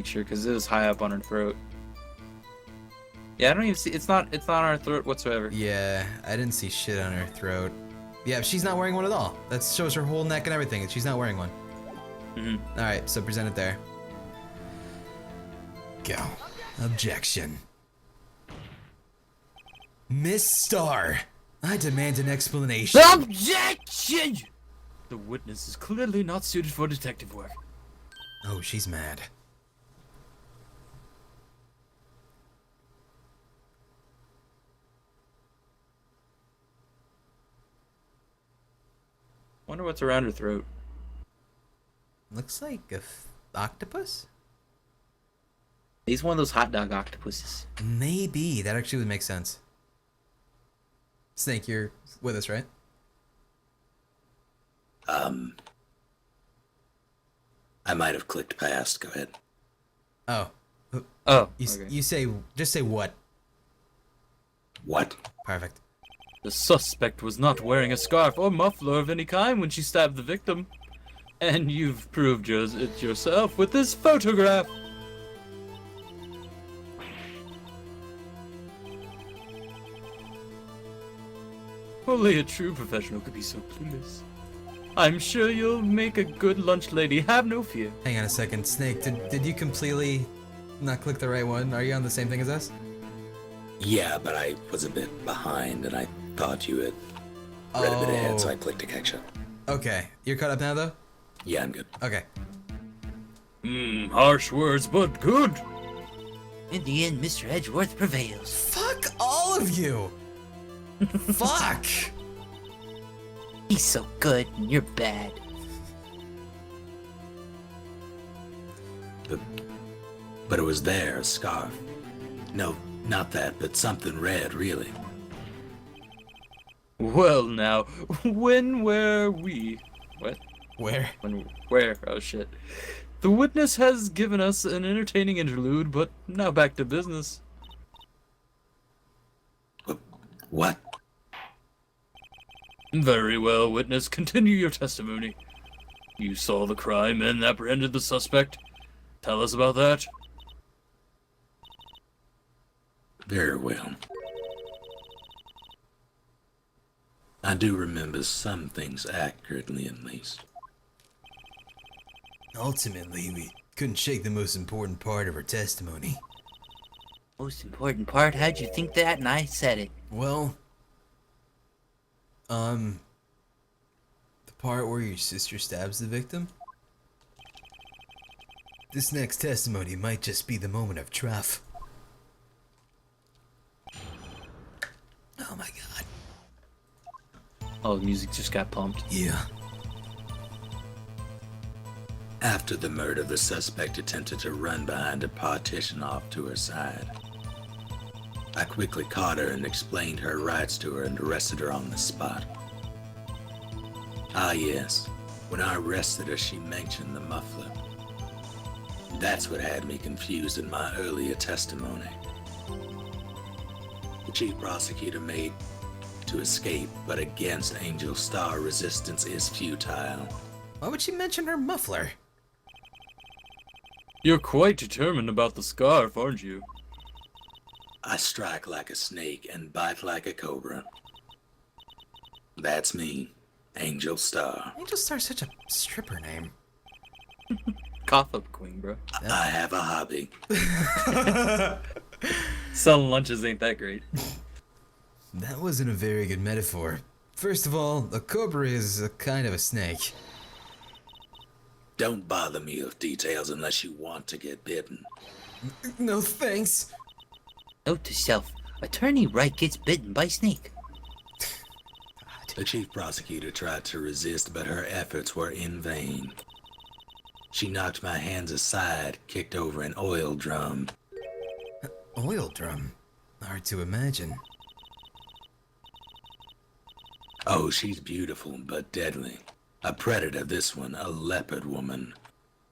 make sure because it was high up on her throat. Yeah, I don't even see. It's not on her throat whatsoever. Yeah, I didn't see shit on her throat. Yeah, she's not wearing one at all. That shows her whole neck and everything, and she's not wearing one. All right, so present it there. Go. Objection. Miss Star, I demand an explanation. Objection! The witness is clearly not suited for detective work. Oh, she's mad. Wonder what's around her throat. Looks like a octopus? He's one of those hot dog octopuses. Maybe. That actually would make sense. Snake, you're with us, right? I might have clicked past. Go ahead. Oh. Oh, You say, just say what? What? Perfect. The suspect was not wearing a scarf or muffler of any kind when she stabbed the victim. And you've proved it yourself with this photograph. Only a true professional could be so clueless. I'm sure you'll make a good lunch lady, have no fear. Hang on a second. Snake, did you completely not click the right one? Are you on the same thing as us? Yeah, but I was a bit behind, and I thought you had read a bit ahead, so I clicked to catch up. Okay. You're caught up now, though? Yeah, I'm good. Okay. Harsh words, but good. In the end, Mr. Edgeworth prevails. Fuck all of you! Fuck! He's so good, and you're bad. But it was there, a scarf. No, not that, but something red, really. Well now, when were we? What? Where? Where? Oh shit. The witness has given us an entertaining interlude, but now back to business. What? Very well, witness. Continue your testimony. You saw the crime and apprehended the suspect. Tell us about that. Very well. I do remember some things accurately, at least. Ultimately, we couldn't shake the most important part of her testimony. Most important part, how'd you think that? And I said it. Well, the part where your sister stabs the victim? This next testimony might just be the moment of truth. Oh my god. Oh, the music just got pumped. Yeah. After the murder, the suspect attempted to run behind a partition off to her side. I quickly caught her and explained her rights to her and arrested her on the spot. Ah yes, when I arrested her, she mentioned the muffler. That's what had me confused in my earlier testimony. The chief prosecutor made to escape, but against Angel Star, resistance is futile. Why would she mention her muffler? You're quite determined about the scarf, aren't you? I strike like a snake and bite like a cobra. That's me, Angel Star. Angel Star's such a stripper name. Cough up queen, bro. I have a hobby. Selling lunches ain't that great. That wasn't a very good metaphor. First of all, a cobra is a kind of a snake. Don't bother me with details unless you want to get bitten. No thanks. Note to self, Attorney Wright gets bitten by snake. The chief prosecutor tried to resist, but her efforts were in vain. She knocked my hands aside, kicked over an oil drum. Oil drum? Hard to imagine. Oh, she's beautiful, but deadly. A predator, this one, a leopard woman.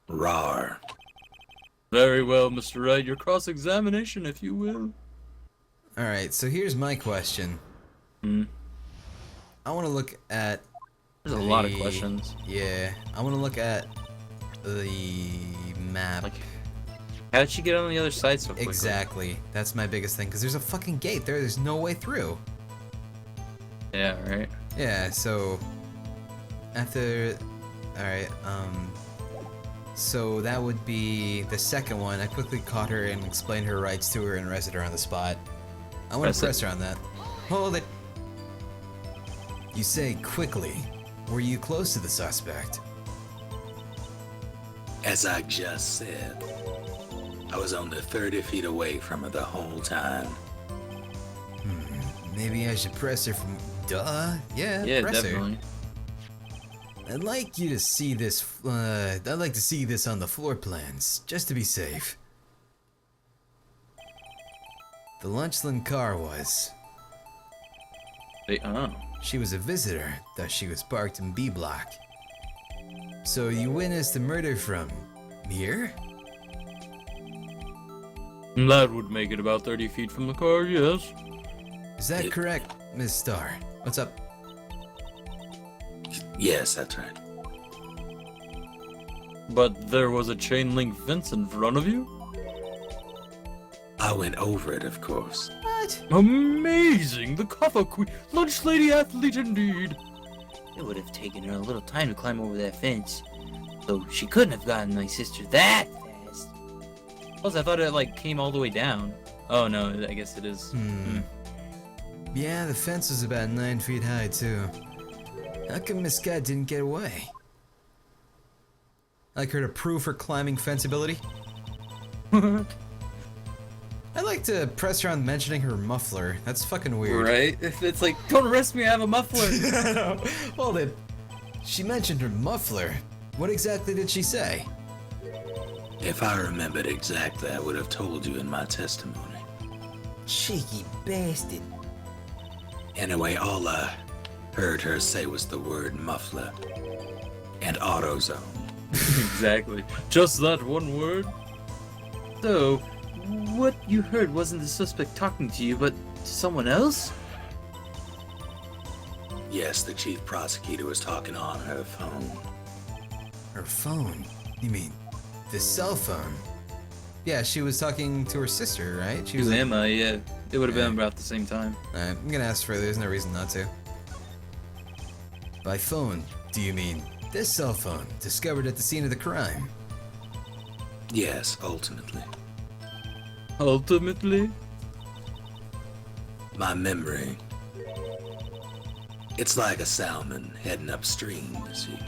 Rawr. Very well, Mr. Wright. Your cross-examination, if you will. Alright, so here's my question. I want to look at... There's a lot of questions. Yeah, I want to look at the map. Like, How'd she get on the other side so quickly? Exactly. That's my biggest thing, because there's a fucking gate there. There's no way through. Yeah, right. Yeah, so after, alright, so that would be the second one. I quickly caught her and explained her rights to her and arrested her on the spot. I want to press her on that. Hold it. You say quickly. Were you close to the suspect? As I just said, I was only 30 feet away from her the whole time. Maybe I should press her from... Duh. Yeah, Yeah, press definitely. her. I'd like you to see this, I'd like to see this on the floor plans, just to be safe. The Lunchland car was. Wait, oh. She was a visitor, thus she was parked in B block. So you witnessed the murder from here? That would make it about 30 feet from the car, yes. Is that correct, Miss Starr? What's up? Yes, that's right. But there was a chain link fence in front of you? I went over it, of course. What? Amazing! The cover queen, lunch lady athlete indeed. It would have taken her a little time to climb over that fence. So she couldn't have gotten my sister that fast. Plus, I thought it like came all the way down. Oh no, I guess it is. Yeah, the fence was about 9 feet high, too. How come Miss Scott didn't get away? Like her to prove her climbing fence ability? I'd like to press her on mentioning her muffler. That's fucking weird. Right? If it's like, don't arrest me, I have a muffler. No, hold it. She mentioned her muffler. What exactly did she say? If I remembered exactly, I would have told you in my testimony. Cheeky bastard. Anyway, all I heard her say was the word muffler and AutoZone. Exactly. Just that one word. So, what you heard wasn't the suspect talking to you, but to someone else? Yes, the chief prosecutor was talking on her phone. Her phone? You mean the cell phone? Yeah, she was talking to her sister, right? She It was like, Emma, yeah. It would have been about the same time. Alright, I'm gonna ask further. There's no reason not to. By phone, do you mean this cell phone discovered at the scene of the crime? Yes, ultimately. Ultimately? My memory. It's like a salmon heading upstream, you see.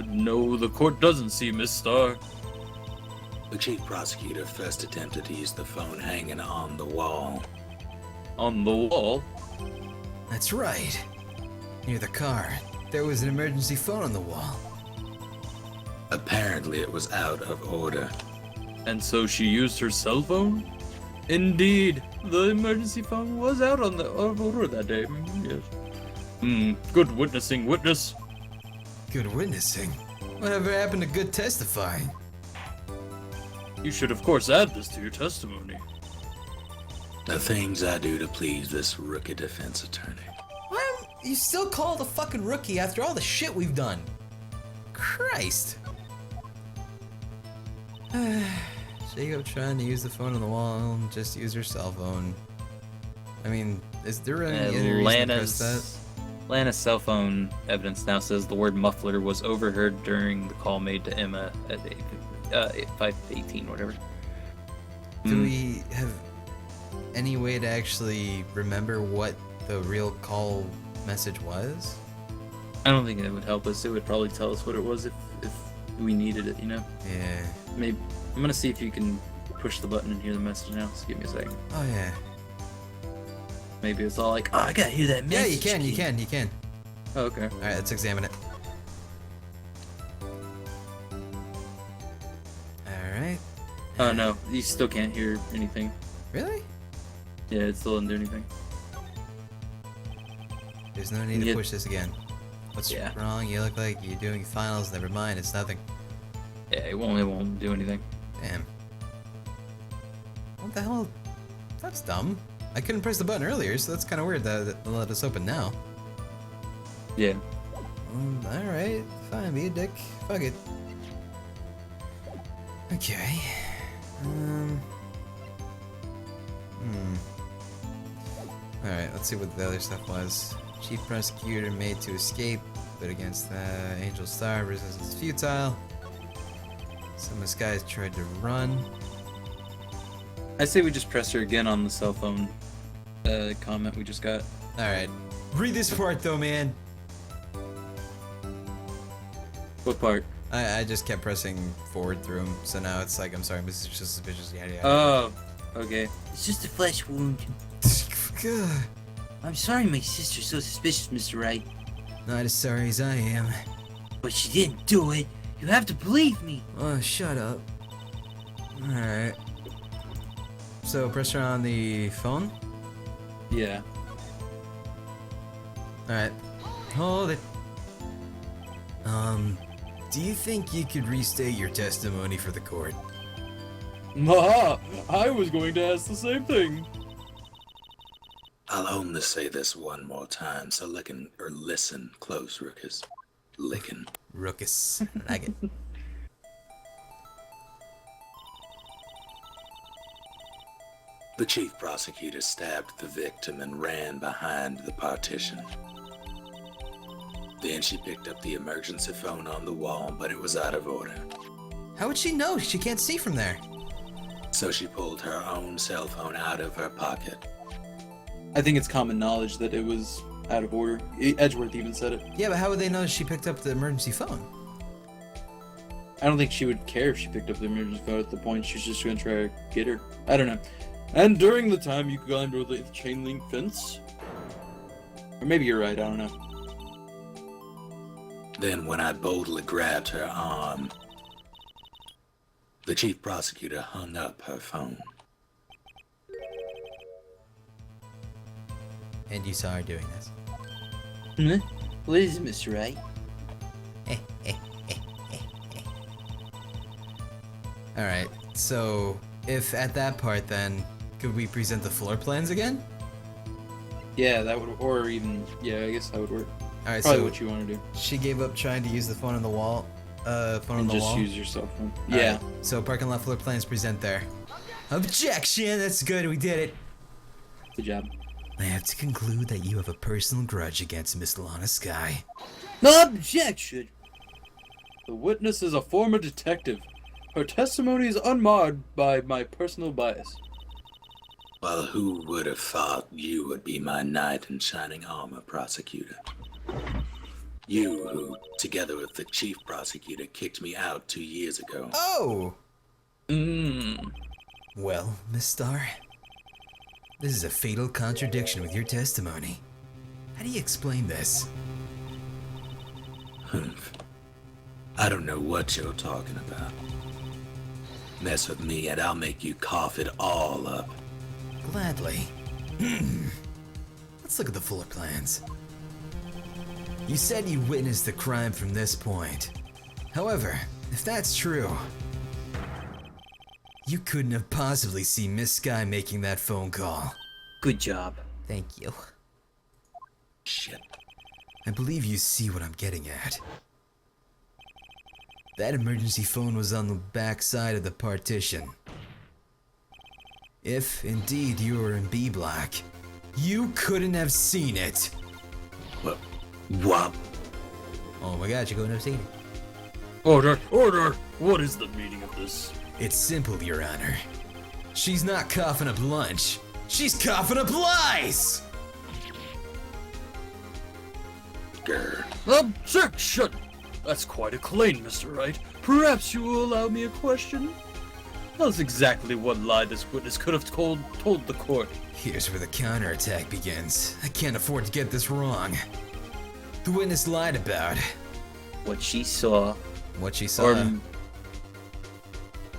No, the court doesn't see Miss Starr. The chief prosecutor first attempted to use the phone hanging on the wall. On the wall? That's right. Near the car, there was an emergency phone on the wall. Apparently it was out of order. And so she used her cell phone? Indeed, the emergency phone was out on the order that day. Yes. Good witnessing, witness. Good witnessing? Whatever happened to good testifying? You should, of course, add this to your testimony. The things I do to please this rookie defense attorney. Why you still called a fucking rookie after all the shit we've done? Christ. Jacob trying to use the phone on the wall, just use her cell phone. I mean, is there any reason to press that? Lana's cell phone evidence now says the word muffler was overheard during the call made to Emma at 5:18, whatever. Do we have any way to actually remember what the real call message was? I don't think it would help us. It would probably tell us what it was if we needed it, you know? Yeah. Maybe. I'm gonna see if you can push the button and hear the message now. Just give me a second. Oh yeah. Maybe it's all like, oh, I gotta hear that Yeah, message. you can. Oh, okay. Alright, let's examine it. Alright. Oh, no. You still can't hear anything. Really? Yeah, it still doesn't do anything. There's no need to Yeah. push this again. What's Yeah. wrong? You look like you're doing finals. Never mind, it's nothing. Yeah, it won't do anything. Damn. What the hell? That's dumb. I couldn't press the button earlier, so that's kind of weird that they let us open now. Yeah. Alright, fine, be a dick. Fuck it. Okay. let's see what the other stuff was. Chief Prosecutor made to escape, but against Angel Star, resistance is futile. Some of this guys tried to run. I say we just press her again on the cell phone comment we just got. Alright. Read this part though, man. What part? I just kept pressing forward through them, so now it's like, I'm sorry, Mrs. Suspicious, yada yada. Oh, okay. It's just a flesh wound. I'm sorry my sister's so suspicious, Mr. Wright. Not as sorry as I am. But she didn't do it. You have to believe me. Oh, shut up. Alright. So, press her on the phone? Yeah. Alright. Hold it. Do you think you could restate your testimony for the court? Maha! I was going to ask the same thing. I'll only say this one more time, so listen close, Rookus. Lickin'. Rookus. Like it. The chief prosecutor stabbed the victim and ran behind the partition. Then she picked up the emergency phone on the wall, but it was out of order. How would she know? She can't see from there. So she pulled her own cell phone out of her pocket. I think it's common knowledge that it was out of order. Edgeworth even said it. Yeah, but how would they know she picked up the emergency phone? I don't think she would care if she picked up the emergency phone at the point. She's just going to try to get her. I don't know. And during the time you climbed over the chain link fence? Or maybe you're right, I don't know. Then when I boldly grabbed her arm, the chief prosecutor hung up her phone. And you saw her doing this. Huh? What is it, Mr. Wright? Alright, so if at that part then, could we present the floor plans again? Yeah, that would, or even, yeah, I guess that would work. Alright, Probably so what you want to do. she gave up trying to use the phone on the wall. Phone on And the just wall. use your cell phone. All Yeah. right, so parking lot floor plans present there. Objection! That's good, we did it. Good job. I have to conclude that you have a personal grudge against Miss Lana Sky. No objection. The witness is a former detective. Her testimony is unmarred by my personal bias. Well, who would have thought you would be my knight in shining armor, prosecutor? You who, together with the chief prosecutor, kicked me out 2 years ago. Oh! Mmm. Well, Miss Starr, this is a fatal contradiction with your testimony. How do you explain this? Humph. I don't know what you're talking about. Mess with me and I'll make you cough it all up. Gladly. Let's look at the floor plans. You said you witnessed the crime from this point. However, if that's true, you couldn't have possibly seen Miss Sky making that phone call. Good job. Thank you. Shit. I believe you see what I'm getting at. That emergency phone was on the back side of the partition. If, indeed, you were in B block, you couldn't have seen it. What? Oh my god, you couldn't have seen it. Order! Order! What is the meaning of this? It's simple, Your Honor. She's not coughing up lunch. She's coughing up lies! Grr. Objection! That's quite a claim, Mr. Wright. Perhaps you will allow me a question? That's exactly what lie this witness could have told the court. Here's where the counterattack begins. I can't afford to get this wrong. The witness lied about What she saw. what she saw.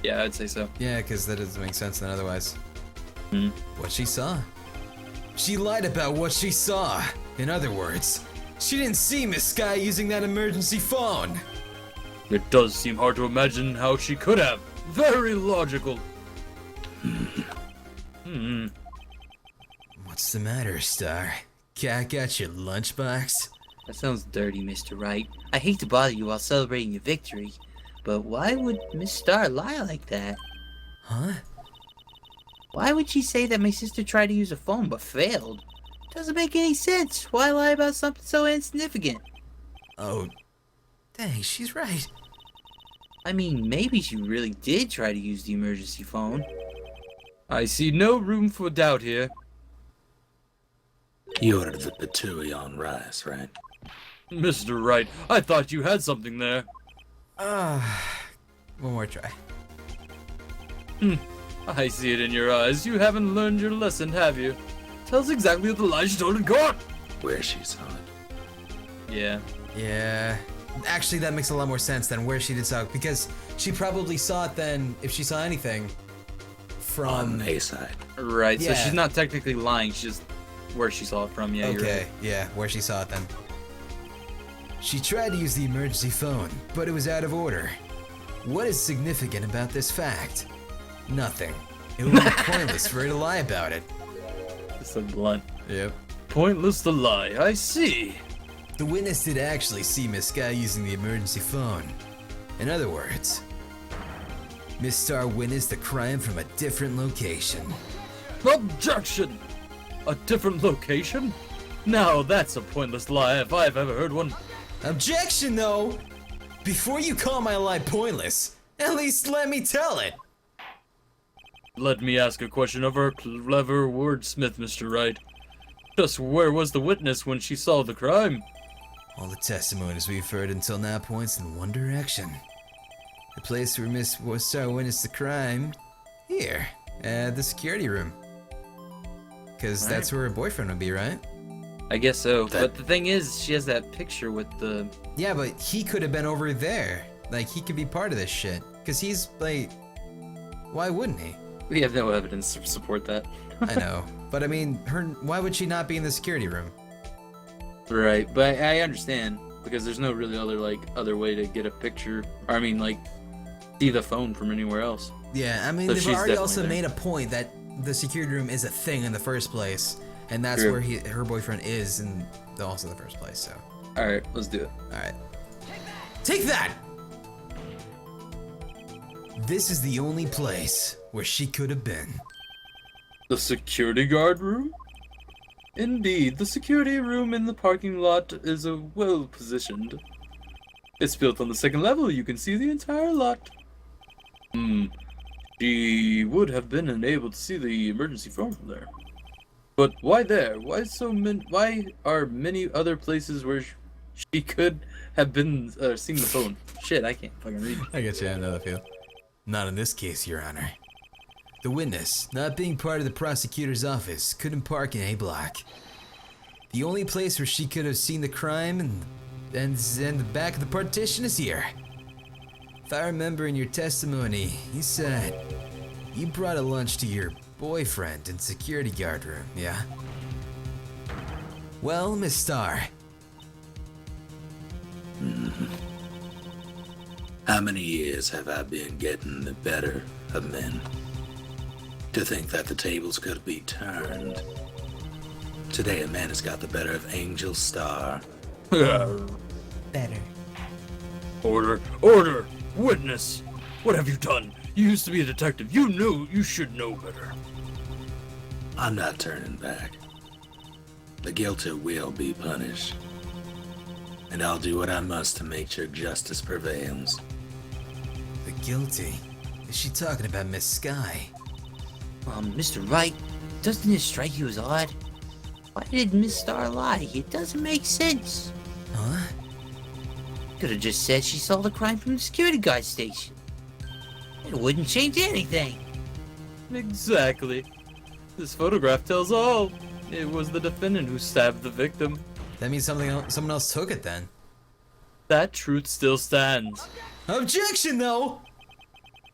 Yeah, I'd say so. Yeah, because that doesn't make sense then otherwise. Hmm. What she saw. She lied about what she saw. In other words, she didn't see Miss Sky using that emergency phone. It does seem hard to imagine how she could have. Very logical. What's the matter, Star? Cat got your lunchbox? That sounds dirty, Mr. Wright. I hate to bother you while celebrating your victory, but why would Miss Starr lie like that? Huh? Why would she say that my sister tried to use a phone but failed? Doesn't make any sense. Why lie about something so insignificant? Oh, dang, she's right. I mean, maybe she really did try to use the emergency phone. I see no room for doubt here. You ordered the patooey on rice, right? Mr. Wright, I thought you had something there. One more try. I see it in your eyes. You haven't learned your lesson, have you? Tell us exactly what the lies you told in court. Where she saw it. Yeah. Yeah. Actually, that makes a lot more sense than where she did saw it, because she probably saw it then, if she saw anything, On from... A side. Right, so Yeah. she's not technically lying, she's just where she saw it from. Yeah, you're Okay, right. yeah, where she saw it then. She tried to use the emergency phone, but it was out of order. What is significant about this fact? Nothing. It would be pointless for her to lie about it. So blunt. Yep. Pointless to lie, I see. The witness did actually see Miss Sky using the emergency phone. In other words, Miss Star witnessed the crime from a different location. Objection! A different location? Now that's a pointless lie if I've ever heard one. Objection, though! Before you call my lie pointless, at least let me tell it! Let me ask a question of our clever wordsmith, Mr. Wright. Just where was the witness when she saw the crime? All the testimonies we've heard until now points in one direction. The place where Miss Star witnessed the crime, here, at the security room. Because that's where her boyfriend would be, right? I guess so, That- but the thing is, she has that picture with the... Yeah, but he could have been over there. Like, he could be part of this shit. Because he's, like... Why wouldn't he? We have no evidence to support that. I know. But I mean, why would she not be in the security room? Right, but I understand, because there's no really other way to get a picture, or I mean, like, see the phone from anywhere else. Yeah, I mean, So they've she's already definitely also there. made a point that the security room is a thing in the first place. And that's True. where her boyfriend is also in the first place, so... Alright, let's do it. Alright. Take that! This is the only place where she could have been. The security guard room? Indeed, the security room in the parking lot is well positioned. It's built on the second level, you can see the entire lot. She would have been unable to see the emergency phone from there. But why there? Why are many other places where she could have been seen the phone? Shit, I can't fucking read. I get you, I know that feel. Not in this case, Your Honor. The witness, not being part of the prosecutor's office, couldn't park in A block. The only place where she could have seen the crime and the back of the partition is here. If I remember in your testimony, you said you brought a lunch to your boyfriend in security guard room, yeah? Well, Miss Starr, How many years have I been getting the better of men? To think that the tables could be turned. Today a man has got the better of Angel Star. better. Order! Order! Witness! What have you done? You used to be a detective. You should know better. I'm not turning back. The guilty will be punished. And I'll do what I must to make sure justice prevails. The guilty? Is she talking about Miss Sky? Mr. Wright, doesn't it strike you as odd? Why did Miss Star lie? It doesn't make sense. Huh? Could have just said she saw the crime from the security guard station. It wouldn't change anything. Exactly. This photograph tells all. It was the defendant who stabbed the victim. That means someone else took it then. That truth still stands. Objection, though!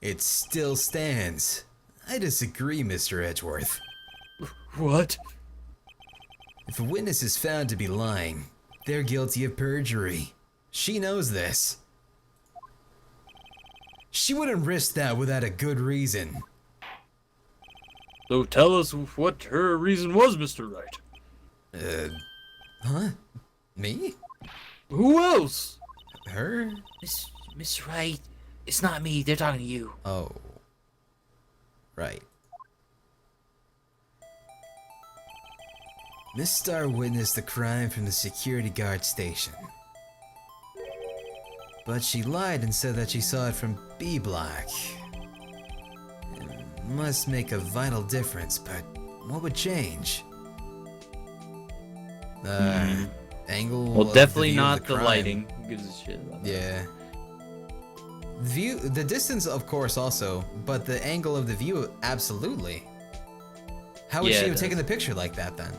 It still stands. I disagree, Mr. Edgeworth. What? If a witness is found to be lying, they're guilty of perjury. She knows this. She wouldn't risk that without a good reason. So tell us what her reason was, Mr. Wright. Huh? Me? Who else? Her? Miss Wright, it's not me. They're talking to you. Oh. Right. Miss Star witnessed the crime from the security guard station. But she lied and said that she saw it from B Block. It must make a vital difference, but what would change? Angle. Well, of definitely the view of not the crime. lighting. Who gives a shit about that? Yeah. The distance, of course, also, but the angle of the view, absolutely. How would Yeah, she it have taken does. the picture like that then?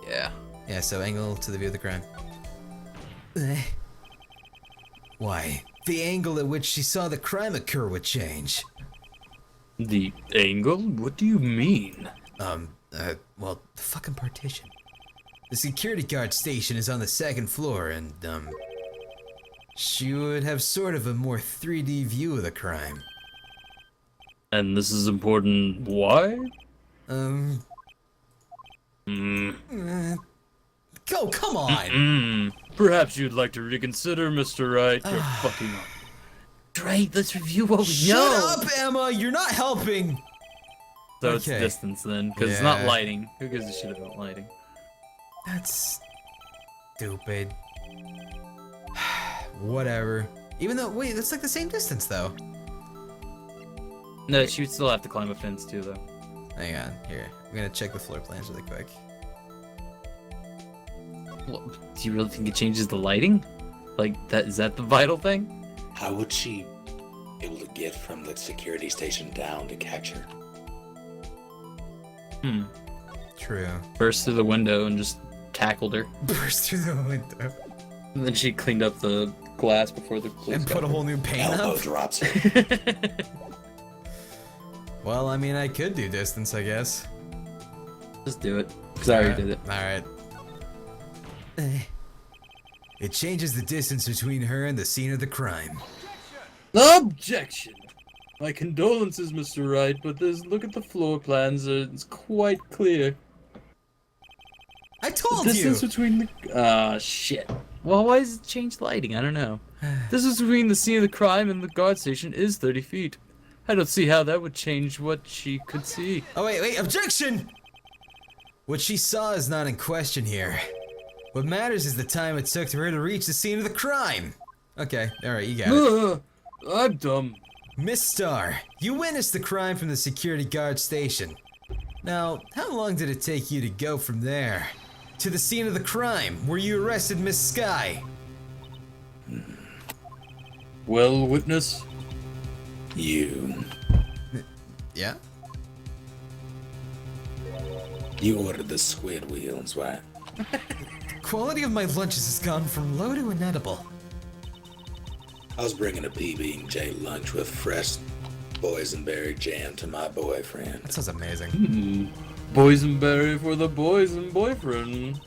Yeah. Yeah, so angle to the view of the crime. Why? The angle at which she saw the crime occur would change. The angle? What do you mean? Well, the fucking partition. The security guard station is on the second floor, and, she would have sort of a more 3D view of the crime. And this is important. Why? Go, come on! Perhaps you'd like to reconsider, Mr. Wright. You're fucking up. Right, let's review what we Shut know. up, Emma! You're not helping! So it's Okay. distance then, because it's not Yeah. lighting. Who gives a shit about lighting? That's stupid. Whatever. Even though, wait, that's like the same distance though. No, she would still have to climb a fence too, though. Hang on, here. I'm gonna check the floor plans really quick. Well, do you really think it changes the lighting? Like, that is that the vital thing? How would she be able to get from the security station down to catch her? True. Burst through the window and just tackled her. Burst through the window. And then she cleaned up the glass before the police And got put a there. whole new paint Elbow up? drops her. Well, I mean, I could do distance, I guess. Just do it. Because I already did it. Alright. It changes the distance between her and the scene of the crime. Objection! My condolences, Mr. Wright, but look at the floor plans. It's quite clear. I told Distance you! between the... shit. Well, why does it change lighting? I don't know. Distance between the scene of the crime and the guard station is 30 feet. I don't see how that would change what she could see. Oh, wait, objection! What she saw is not in question here. What matters is the time it took for her to reach the scene of the crime. Okay, alright, you got it. I'm dumb. Miss Starr, you witnessed the crime from the security guard station. Now, how long did it take you to go from there to the scene of the crime where you arrested Miss Sky? Well, witness? You Yeah? ordered the squid wheels, right? Quality of my lunches has gone from low to inedible. I was bringing a PB&J lunch with fresh boysenberry jam to my boyfriend. That sounds amazing. Boysenberry for the boys and boyfriend.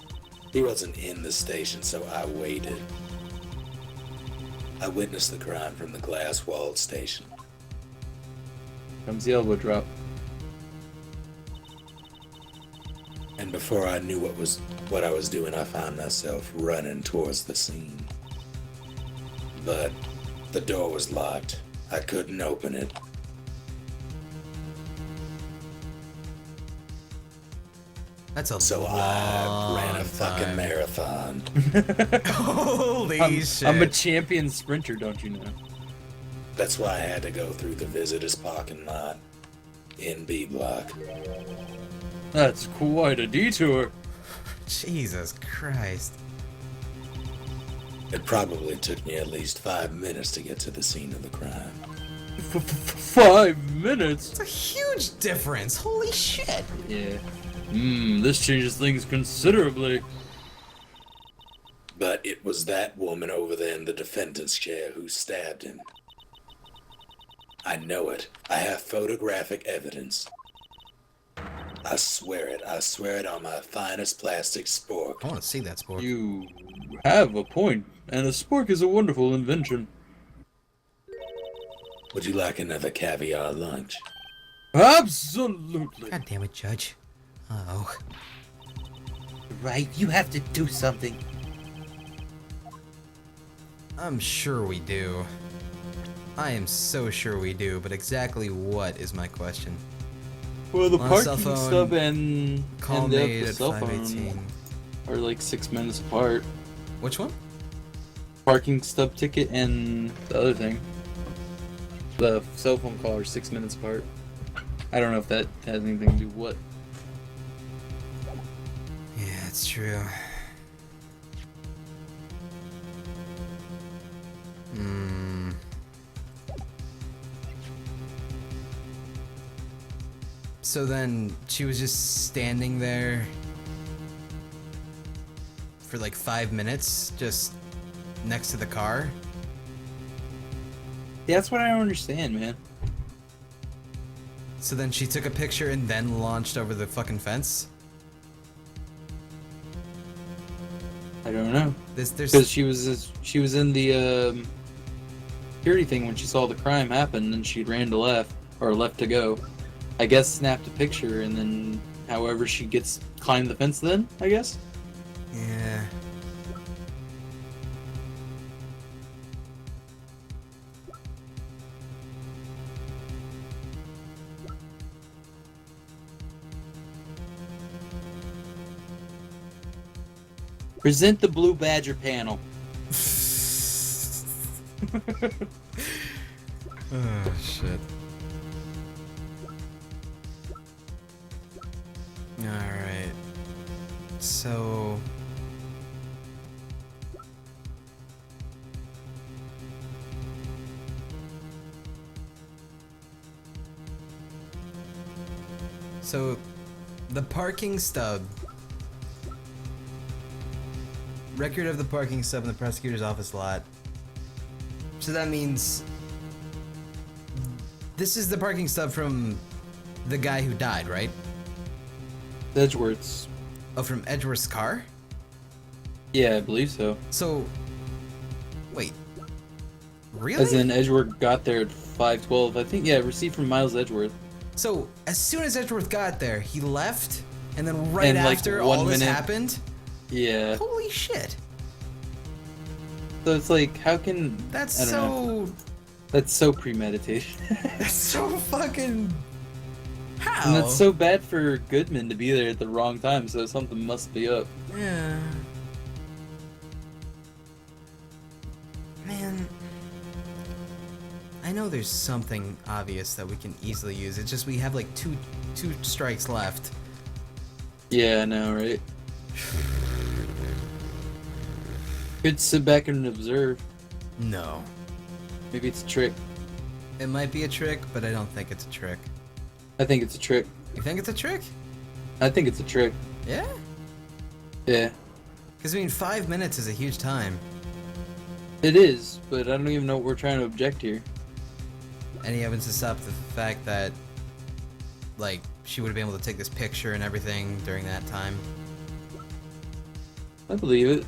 He wasn't in the station, so I waited. I witnessed the crime from the glass-walled station. Comes the elbow drop. And before I knew what I was doing, I found myself running towards the scene. But the door was locked. I couldn't open it. That's a So I ran a fucking marathon. Holy shit. I'm a champion sprinter, don't you know? That's why I had to go through the visitors parking lot in B Block. That's quite a detour. Jesus Christ. It probably took me at least 5 minutes to get to the scene of the crime. 5 minutes? It's a huge difference. Holy shit. Yeah. This changes things considerably. But it was that woman over there in the defendant's chair who stabbed him. I know it. I have photographic evidence. I swear it. I swear it on my finest plastic spork. I want to see that sport. You have a point, and a spork is a wonderful invention. Would you like another caviar lunch? Absolutely. God damn it, Judge. Oh. Right, you have to do something. I'm sure we do. I am so sure we do, but exactly what is my question? Well, the On a cell parking phone, stub and Call the made at cell phone 5:18. are like 6 minutes apart. Which one? Parking stub ticket and the other thing. The cell phone call are 6 minutes apart. I don't know if that has anything to do with what. Yeah, it's true. Hmm. So then she was just standing there for like 5 minutes, just next to the car. Yeah, that's what I don't understand, man. So then she took a picture and then launched over the fucking fence. I don't know. There's Because she was in the security thing when she saw the crime happen, and she ran to left to go. I guess snapped a picture, and then however she climbed the fence. Then I guess. yeah. Present the Blue Badger panel. Oh shit. Alright. So the parking stub. Record of the parking stub in the prosecutor's office lot. So that means this is the parking stub from the guy who died, right? Edgeworth's. Oh, from Edgeworth's car? Yeah, I believe so. So, wait. Really? As in Edgeworth got there at 5:12. I think, yeah, received from Miles Edgeworth. So, as soon as Edgeworth got there, he left, and then right And, like, after 1 all this minute- happened? Yeah. Holy shit. So it's like, how can... That's I don't know. so... That's so premeditated. That's so fucking... How? And that's so bad for Goodman to be there at the wrong time, so something must be up. Yeah. Man. I know there's something obvious that we can easily use. It's just we have like two strikes left. Yeah, I know, right? Could sit back and observe. No. Maybe it's a trick. It might be a trick, but I don't think it's a trick. I think it's a trick. You think it's a trick? I think it's a trick. Yeah? Yeah. Because, I mean, 5 minutes is a huge time. It is, but I don't even know what we're trying to object here. Any evidence to stop the fact that, like, she would have been able to take this picture and everything during that time? I believe it.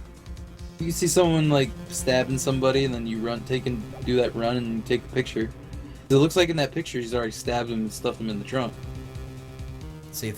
You can see someone, like, stabbing somebody, and then you do that run and take a picture. It looks like in that picture he's already stabbed him and stuffed him in the trunk. So you